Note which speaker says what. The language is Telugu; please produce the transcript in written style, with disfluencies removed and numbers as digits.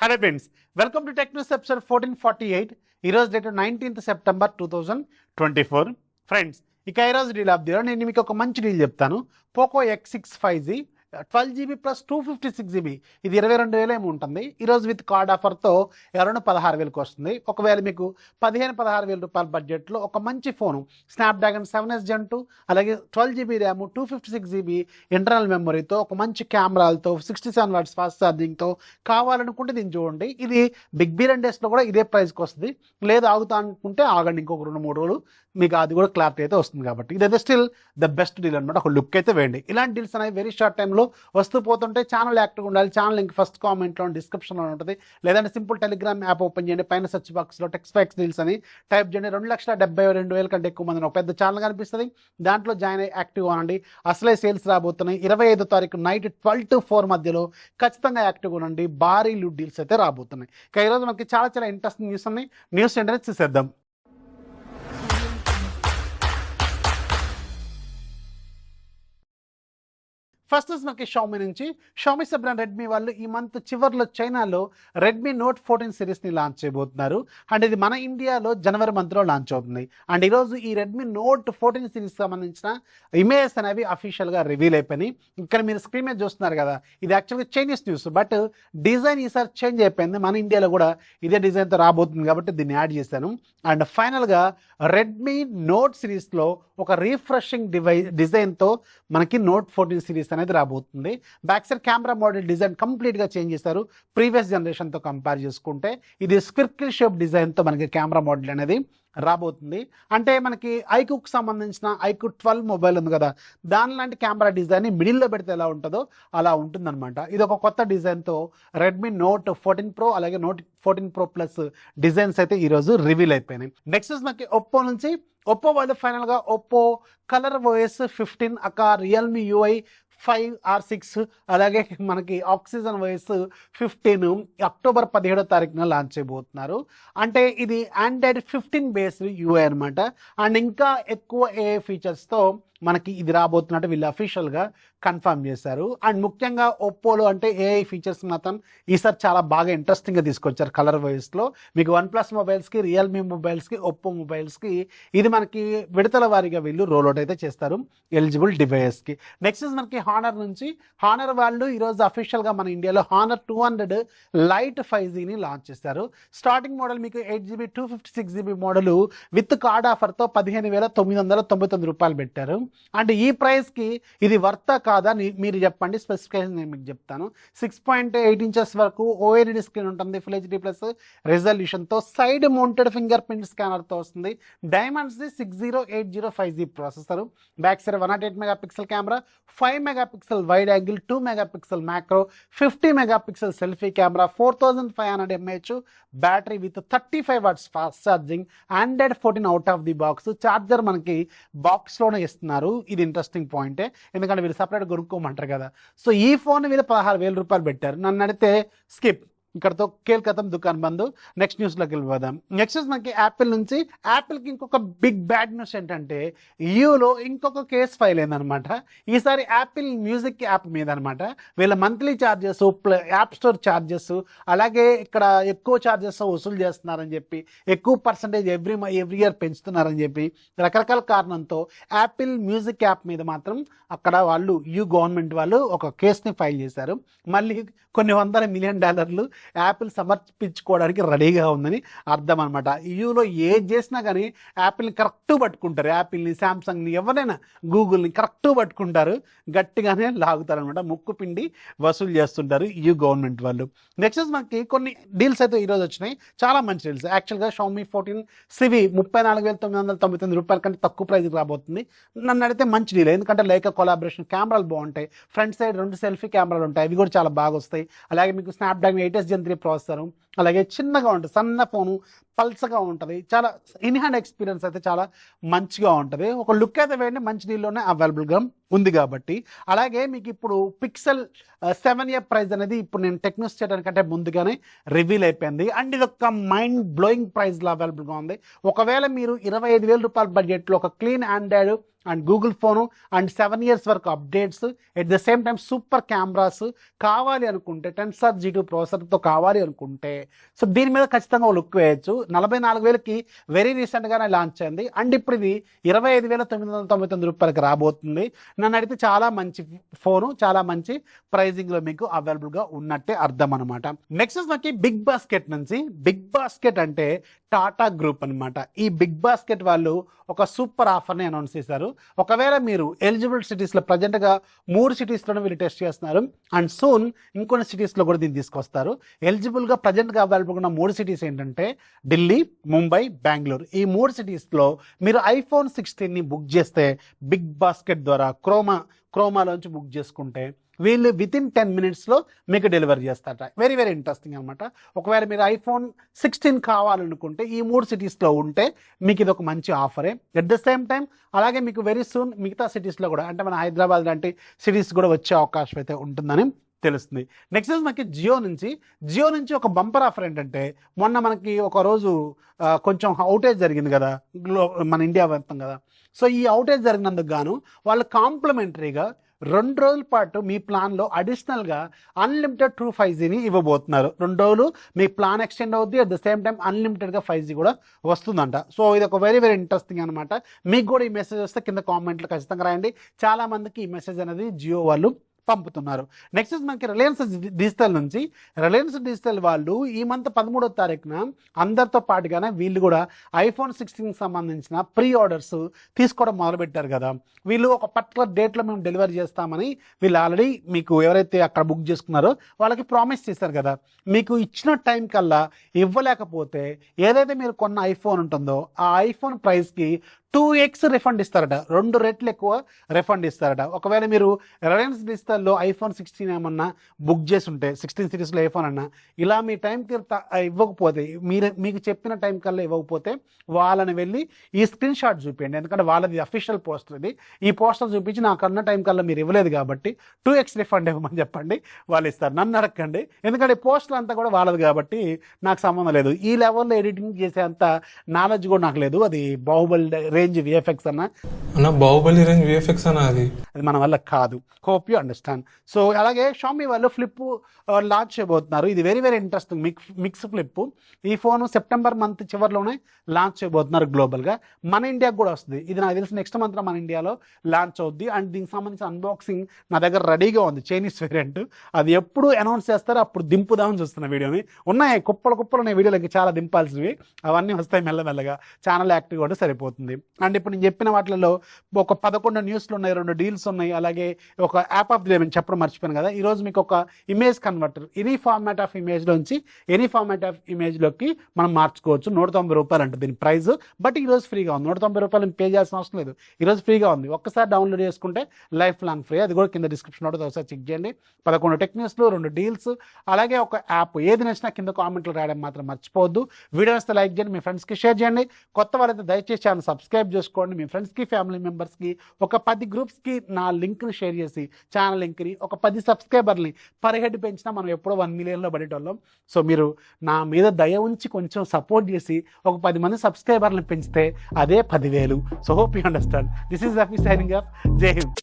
Speaker 1: Hello friends, welcome to tech news episode 1448. ఈరోజు డేట్ 19th సెప్టెంబర్ 2024. ఫ్రెండ్స్, ఇక ఈరోజు డీల్ ఆఫ్ ది నేను మీకు ఒక మంచి డీల్ చెప్తాను. Poco X6 5G 12GB plus 256GB, ఇది 22,000 ఏమో ఉంటుంది. ఈరోజు విత్ కార్డ్ ఆఫర్తో అరౌండ్ 16,000కి వస్తుంది. ఒకవేళ మీకు 15,000-16,000 రూపాయల బడ్జెట్లో ఒక మంచి ఫోను, స్నాప్డ్రాగన్ 7S Gen 2, అలాగే 12GB ర్యామ్, 256GB ఇంటర్నల్ మెమరీతో, ఒక మంచి కెమెరాలతో, 67 వాట్స్ ఫాస్ట్ ఛార్జింగ్తో కావాలనుకుంటే దీన్ని చూడండి. ఇది బిగ్ బిలియన్ డేస్లో కూడా ఇదే ప్రైస్కి వస్తుంది. లేదు ఆగుతా అనుకుంటే ఆగండి, ఇంకొక 2-3 రోజులు మీకు అది కూడా క్లారిటీ అయితే వస్తుంది. కాబట్టి ఇదైతే స్టిల్ ద బెస్ట్ డీల్ అనమాట. ఒక లుక్ అయితే వేయండి. ఇలాంటి డీల్స్ అనేవి వెరీ షార్ట్ టైంలో వస్తూ పోతుంటే ఛానల్ యాక్టివ్గా ఉండాలి. ఛానల్ లింక్ ఫస్ట్ కామెంట్లో డిస్క్రిప్షన్లో ఉంటుంది. లేదంటే సింపుల్ టెలిగ్రామ్ యాప్ ఓపెన్ చేయండి. పైన సెర్చ్ బాక్స్లో టెక్స్ఫాక్స్ డీల్స్ అని టైప్ చేయండి. 2,72,000 కంటే ఎక్కువ మంది ఒక పెద్ద ఛానల్ కనిపిస్తుంది. దాంట్లో జాయిన్ అయ్యి యాక్టివ్ అవ్వండి. అసలే సేల్స్ రాబోతున్నాయి. 25వ తారీఖు నైట్ 12 to 4 మధ్యలో ఖచ్చితంగా యాక్టివ్గా ఉండండి. భారీ లూట్ డీల్స్ అయితే రాబోతున్నాయి. ఇక ఈరోజు మనకి చాలా ఇంట్రెస్టింగ్ న్యూస్ ఉన్నాయి. న్యూస్ ఏంటనే చూసేద్దాం. ఫస్ట్ మనకి షామీ నుంచి. షామీ సబ్ బ్రాండ్ రెడ్మీ వాళ్ళు ఈ మంత్ చివరిలో చైనాలో రెడ్మీ నోట్ 14 సిరీస్ని లాంచ్ చేయబోతున్నారు. అండ్ ఇది మన ఇండియాలో జనవరి మంత్లో లాంచ్ అవుతుంది. అండ్ ఈరోజు ఈ రెడ్మీ నోట్ 14 సిరీస్ సంబంధించిన ఇమేజెస్ అనేవి అఫీషియల్గా రివీల్ అయిపోయినాయి. ఇక్కడ మీరు స్క్రీన్ మీద చూస్తున్నారు కదా, ఇది యాక్చువల్గా చైనీస్ న్యూస్, బట్ డిజైన్ ఈసారి చేంజ్ అయిపోయింది. మన ఇండియాలో కూడా ఇదే డిజైన్తో రాబోతుంది కాబట్టి దీన్ని యాడ్ చేశాను. అండ్ ఫైనల్గా రెడ్మీ నోట్ సిరీస్లో ఒక రీఫ్రెషింగ్ డిజైన్తో మనకి నోట్ 14 సిరీస్ అనేది రాబోతుంది. Back side camera model design కంప్లీట్గా చేంజ్ చేశారు. ప్రీవియస్ జనరేషన్తో కంపేర్ చేసుకుంటే ఇది స్క్విర్కిల్ షేప్ డిజైన్తో మనకి కెమెరా మోడల్ అనేది రాబోతుంది. అంటే మనకి ఐక్యూకి సంబంధించిన ఐక్యూ 12 మొబైల్ ఉంది కదా, దాని లాంటి కెమెరా డిజైన్ని మిడిల్లో పెడితే ఎలా ఉంటుందో అలా ఉంటుందన్నమాట. ఇది ఒక కొత్త డిజైన్తో రెడ్మీ నోట్ 14 Pro అలాగే నోట్ 14 Pro Plus డిజైన్స్ అయితే ఈరోజు రివీల్ అయిపోయినాయి. నెక్స్ట్ మనకి ఒప్పో నుంచి. ఒప్పో వాళ్ళు ఫైనల్గా ఒప్పో కలర్ OS 15 అక్క రియల్మీ UI 5 or 6 అలాగే మనకి ఆక్సిజన్ OS 15 అక్టోబర్ 17వ తారీఖున లాంచ్ చేయబోతున్నారు. అంటే ఇది ఆండ్రాయిడ్ 15 బేస్డ్ UI అనమాట. అండ్ ఇంకా ఎక్కువ AI ఫీచర్స్తో మనకి ఇది రాబోతున్నట్టు వీళ్ళు అఫీషియల్గా కన్ఫర్మ్ చేశారు. అండ్ ముఖ్యంగా ఒప్పోలో అంటే AI ఫీచర్స్ మాత్రం ఈసారి చాలా బాగా ఇంట్రెస్టింగ్గా తీసుకొచ్చారు. కలర్ వైస్లో మీకు OnePlus మొబైల్స్కి, రియల్మీ మొబైల్స్కి, ఒప్పో మొబైల్స్కి ఇది మనకి విడతల వారీగా వీళ్ళు రోల్అవుట్ అయితే చేస్తారు ఎలిజిబుల్ డివైస్కి. నెక్స్ట్ మనకి హానర్ నుంచి. హానర్ వాళ్ళు ఈరోజు అఫీషియల్గా మన ఇండియాలో హానర్ 200 లైట్ 5Gని లాంచ్ చేశారు. స్టార్టింగ్ మోడల్ మీకు 8GB 256GB model with card ఆఫర్తో 15,999 రూపాయలు పెట్టారు. అంటే ఈ ప్రైస్కి ఇది వర్తా కాదా మీరు చెప్పండి. స్పెసిఫికేషన్ నేను మీకు చెప్తాను. 6.8 inches వరకు OLED స్క్రీన్ ఉంటుంది. Full HD ప్లస్ రెజల్యూషన్తో సైడ్ మౌంటెడ్ ఫింగర్ ప్రింట్ స్కానర్తో వస్తుంది. డైమండ్స్ది 6080 5G processor. Back side 108 megapixel camera, 5 megapixel wide angle, 2 megapixel macro, 50 megapixel selfie camera, 4500 mAh battery with 35 watts fast charging, Android 14 out of the box. Charger మనకి బాక్స్లోనే ఇస్తున్నారు. ఇది ఇంట్రెస్టింగ్ పాయింటే, ఎందుకంటే వీళ్ళు సపరేట్ కొనుక్కోమంటారు కదా. సో ఈ ఫోన్ మీద 16,000 రూపాయలు పెట్టారు. నన్ను అడిగితే స్కిప్, ఇక్కడతో కేల్కతం దుకాన్ బంద్. నెక్స్ట్ న్యూస్లోకి వెళ్ళిపోదాం. నెక్స్ట్ న్యూస్ మనకి యాపిల్ నుంచి. యాపిల్కి ఇంకొక బిగ్ బ్యాడ్ న్యూస్ ఏంటంటే యూలో ఇంకొక కేసు ఫైల్ అయిందనమాట. ఈసారి యాపిల్ మ్యూజిక్ యాప్ మీద అనమాట. వీళ్ళ monthly charges, app store charges, అలాగే ఇక్కడ ఎక్కువ ఛార్జెస్ వసూలు చేస్తున్నారని చెప్పి, ఎక్కువ పర్సంటేజ్ ఎవ్రీ ఇయర్ పెంచుతున్నారని చెప్పి రకరకాల కారణంతో యాపిల్ మ్యూజిక్ యాప్ మీద మాత్రం అక్కడ వాళ్ళు గవర్నమెంట్ వాళ్ళు ఒక కేసుని ఫైల్ చేశారు. మళ్ళీ కొన్ని $100 మిలియన్ యాపిల్ సమర్పించుకోవడానికి రెడీగా ఉందని అర్థం అనమాట. యూలో ఏది చేసినా కానీ యాపిల్ని కరెక్ట్ పట్టుకుంటారు. యాపిల్ని, శాంసంగ్ని, ఎవరైనా గూగుల్ని కరెక్ట్ పట్టుకుంటారు, గట్టిగానే లాగుతారు అనమాట. ముక్కు పిండి వసూలు చేస్తుంటారు గవర్నమెంట్ వాళ్ళు. నెక్స్ట్ మనకి కొన్ని డీల్స్ అయితే ఈరోజు వచ్చినాయి, చాలా మంచి డీల్స్. యాక్చువల్గా Xiaomi 14 CV 34,999 రూపాయల కంటే తక్కువ ప్రైస్కి రాబోతుంది. నన్ను అడిగితే మంచి డీల్, ఎందుకంటే లైకా కొలాబరేషన్ కెమెరాలు బాగుంటాయి. ఫ్రంట్ సైడ్ 2 సెల్ఫీ కెమెరాలు ఉంటాయి, అవి కూడా చాలా బాగా వస్తాయి. అలాగే మీకు స్నాప్డ్రాగన్ 8S Gen 3 ప్రాసెసర్, అలాగే చిన్నగా ఉంటుంది, సన్న ఫోను, పల్సగా ఉంటుంది, చాలా ఇన్ హ్యాండ్ ఎక్స్పీరియన్స్ అయితే చాలా మంచిగా ఉంటుంది. ఒక లుక్ అయితే వేయండి, మంచి డీల్లోనే అవైలబుల్గా ఉంది కాబట్టి. అలాగే మీకు ఇప్పుడు పిక్సెల్ 7a ప్రైస్ అనేది ఇప్పుడు నేను టెక్నోస్ చేయడానికంటే ముందుగానే రివీల్ అయిపోయింది. అండ్ ఇది ఒక మైండ్ బ్లోయింగ్ ప్రైస్లో అవైలబుల్గా ఉంది. ఒకవేళ మీరు 25,000 రూపాయల బడ్జెట్లో ఒక clean Android and Google phone and 7 years వరకు updates, at the same time super cameras కావాలి అనుకుంటే, టెన్సర్ G2 ప్రాసెసర్తో కావాలి అనుకుంటే, సో దీని మీద ఖచ్చితంగా ఒక లుక్ వేయచ్చు. 44,000కి వెరీ రీసెంట్గానే లాంచ్ అయింది. అండ్ ఇప్పుడు ఇది 25,999 రూపాయలకి రాబోతుంది. నన్ను అడిగితే చాలా మంచి ఫోను, చాలా మంచి ప్రైజింగ్లో మీకు అవైలబుల్గా ఉన్నట్టే అర్థం అనమాట. నెక్స్ట్ మనకి బిగ్ బాస్కెట్ నుంచి. బిగ్ బాస్కెట్ అంటే టాటా గ్రూప్ అనమాట. ఈ బిగ్ బాస్కెట్ వాళ్ళు ఒక సూపర్ ఆఫర్ని అనౌన్స్ చేశారు. ఒకవేళ మీరు ఎలిజిబుల్ సిటీస్లో, ప్రజెంట్గా 3 సిటీస్లోనే వీళ్ళు టెస్ట్ చేస్తున్నారు అండ్ సూన్ ఇంకొన్ని సిటీస్లో కూడా దీన్ని తీసుకొస్తారు. ఎలిజిబుల్గా ప్రజెంట్గా అవైలబుల్గా ఉన్న 3 సిటీస్ ఏంటంటే ఢిల్లీ, ముంబై, బెంగళూరు. ఈ 3 సిటీస్లో మీరు iPhone 16ని బుక్ చేస్తే బిగ్ బాస్కెట్ ద్వారా క్రోమాలోంచి బుక్ చేసుకుంటే వీళ్ళు వితిన్ 10 minutesలో మీకు డెలివరీ చేస్తారట. వెరీ వెరీ ఇంట్రెస్టింగ్ అనమాట. ఒకవేళ మీరు iPhone 16 కావాలనుకుంటే ఈ 3 సిటీస్లో ఉంటే మీకు ఇది ఒక మంచి ఆఫరే. ఎట్ ద సేమ్ టైం అలాగే మీకు వెరీ సూన్ మిగతా సిటీస్లో కూడా, అంటే మన హైదరాబాద్ లాంటి సిటీస్ కూడా వచ్చే అవకాశం అయితే ఉంటుందని తెలుస్తుంది. నెక్స్ట్ మనకి జియో నుంచి ఒక బంపర్ ఆఫర్ ఏంటంటే, మొన్న మనకి ఒక రోజు కొంచెం అవుటేజ్ జరిగింది కదా మన ఇండియా వ్యాప్తం కదా. సో ఈ అవుటేజ్ జరిగినందుకు గాను వాళ్ళు కాంప్లిమెంటరీగా 2 రోజుల పాటు మీ ప్లాన్లో అడిషనల్గా అన్లిమిటెడ్ ట్రూ 5Gని ఇవ్వబోతున్నారు. 2 రోజులు మీ ప్లాన్ ఎక్స్టెండ్ అవుద్ది, అట్ ద సేమ్ టైం అన్లిమిటెడ్గా 5G కూడా వస్తుందంట. సో ఇది ఒక వెరీ వెరీ ఇంట్రెస్టింగ్ అనమాట. మీకు కూడా ఈ మెసేజ్ వస్తే కింద కామెంట్లో ఖచ్చితంగా రాయండి. చాలామందికి ఈ మెసేజ్ అనేది జియో వాళ్ళు పంపుతున్నారు. నెక్స్ట్ మనకి రిలయన్స్ డిజిటల్ వాళ్ళు ఈ మంత్ 13వ తారీఖున అందరితో పాటుగానే వీళ్ళు కూడా iPhone 16 సంబంధించిన ప్రీ ఆర్డర్స్ తీసుకోవడం మొదలుపెట్టారు కదా. వీళ్ళు ఒక పర్టికులర్ డేట్లో మేము డెలివరీ చేస్తామని వీళ్ళు ఆల్రెడీ మీకు ఎవరైతే అక్కడ బుక్ చేసుకున్నారో వాళ్ళకి ప్రామిస్ చేశారు కదా. మీకు ఇచ్చిన టైం కల్లా ఇవ్వలేకపోతే ఏదైతే మీరు కొన్న ఐఫోన్ ఉంటుందో ఆ ఐఫోన్ ప్రైస్కి 2x రిఫండ్ ఇస్తారట. 2 రెట్లు ఎక్కువ రిఫండ్ ఇస్తారట. ఒకవేళ మీరు రిలయన్స్ డిజిటల్లో iPhone 16 ఏమన్నా బుక్ చేసి ఉంటే, 16 సిరీస్లో ఐఫోన్ అన్నా, ఇలా మీ టైంకి ఇవ్వకపోతే, మీకు చెప్పిన టైం కల్లా ఇవ్వకపోతే వాళ్ళని వెళ్ళి ఈ స్క్రీన్ షాట్ చూపించండి. ఎందుకంటే వాళ్ళది అఫీషియల్ పోస్టర్ ఇది. ఈ పోస్టర్ చూపించి నాకు అన్న టైం కల్లా మీరు ఇవ్వలేదు కాబట్టి 2x రిఫండ్ ఇవ్వమని చెప్పండి, వాళ్ళు ఇస్తారు. నన్ను అడగండి, ఎందుకంటే పోస్టర్ అంతా కూడా వాళ్ళది కాబట్టి నాకు సంబంధం లేదు. ఈ లెవెల్లో ఎడిటింగ్ చేసే అంత నాలెడ్జ్ కూడా నాకు లేదు. అది బాహుబలి రేంజ్ విఎఫ్ఎక్స్ అన్న
Speaker 2: బాహుబలి రేంజ్ విఎఫ్ఎక్స్ అన్న, అది
Speaker 1: మన వల్ల కాదు. Hope you understand. సో అలాగే షామీ వాళ్ళు ఫ్లిప్ లాంచ్ చేయబోతున్నారు. ఇది very very interesting mix flip. ఈ ఫోన్ సెప్టెంబర్ మంత్ చివరిలోనే లాంచ్ చేయబోతున్నారు గ్లోబల్గా. మన ఇండియాకి కూడా వస్తుంది. ఇది నాకు తెలిసి నెక్స్ట్ మంత్ మన ఇండియాలో లాంచ్ అవుద్ది. అండ్ దీనికి సంబంధించిన అన్బాక్సింగ్ నా దగ్గర రెడీగా ఉంది, చైనీస్ వేరియంట్. అది ఎప్పుడు అనౌన్స్ చేస్తారో అప్పుడు దింపుదామని చూస్తున్న వీడియోని. ఉన్నాయి కుప్పలు ఉన్నాయి వీడియోలకి, చాలా దింపాల్సినవి. అవన్నీ వస్తాయి మెల్లమెల్లగా. ఛానల్ యాక్టివ్ కూడా సరిపోతుంది. అండ్ ఇప్పుడు నేను చెప్పిన వాటిలో ఒక 11 న్యూస్లు ఉన్నాయి, 2 డీల్స్ ఉన్నాయి, అలాగే ఒక యాప్ ఆఫ్ ది డే చెప్పడం మర్చిపోయాను కదా. ఈరోజు మీకు ఒక image converter, any format of ఇమేజ్లోంచి ఎనీ ఫార్మాట్ ఆఫ్ ఇమేజ్లోకి మనం మార్చుకోవచ్చు. 190 రూపాయలు అంటే దీని ప్రైస్. బట్ ఈరోజు ఫ్రీగా ఉంది. 190 రూపాయలు పే చేయాల్సిన అవసరం లేదు, ఈరోజు ఫ్రీగా ఉంది. ఒక్కసారి డౌన్లోడ్ చేసుకుంటే లైఫ్ లాంగ్ ఫ్రీ. అది కూడా కింద డిస్క్రిప్షన్ ఉంటుంది, ఒకసారి చెక్ చేయండి. 11 టెక్ న్యూస్లు, 2 డీల్స్, అలాగే ఒక యాప్. ఏది నచ్చినా కింద కామెంట్లు రాయడం మాత్రం మర్చిపోవద్దు. వీడియో వస్తే లైక్ చేయండి, మీ ఫ్రెండ్స్కి షేర్ చేయండి. కొత్త వాళ్ళైతే దయచేసి ఛానల్ సబ్స్క్రైబ్ చేసుకోండి. మీ ఫ్రెండ్స్కి, ఫ్యామిలీ మెంబర్స్కి, ఒక 10 గ్రూప్స్కి నా లింక్ని షేర్ చేసి, ఛానల్ లింక్ని, ఒక 10 సబ్స్క్రైబర్ని పర్ హెడ్ పెంచినా మనం ఎప్పుడో 1 మిలియన్లో పడేటోళ్ళం. సో మీరు నా మీద దయ ఉంచి కొంచెం సపోర్ట్ చేసి ఒక 10 మంది సబ్స్క్రైబర్లను పెంచితే అదే 10,000. So hope you understand. This is Rafi signing off. జై హింద్.